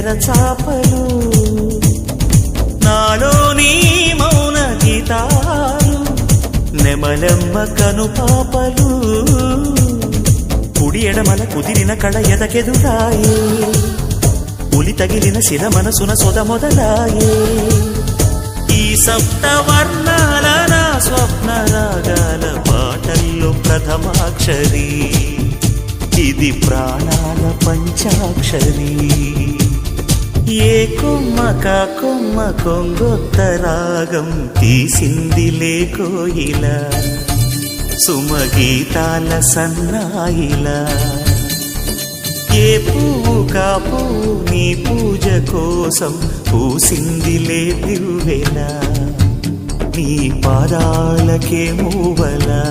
తెరచాపలు నాలోని మౌన గీతాలు నెమలెమ్మ కనుపాపలు కుడి ఎడమల కుదిరిన కళ ఎదకెదురాయే ఉలి తగిలిన శిల మనసున సొద మొదలాయే ఈ సప్తవర్ణాల నా స్వప్న రాగాల పాటల్లో ప్రథమాక్షరి ఇది ప్రాణాల పంచాక్షరి ఏ కొమ్మక కొమ్మ కొంగొత్త రాగం తీసిందిలే కోయిలా సుమగీతాల సన్నాయిలా ఏ పువ్వు కాపు నీ పూజ కోసం పూసిందిలే దివ్వెలా నీ పాదాలకే మూవలా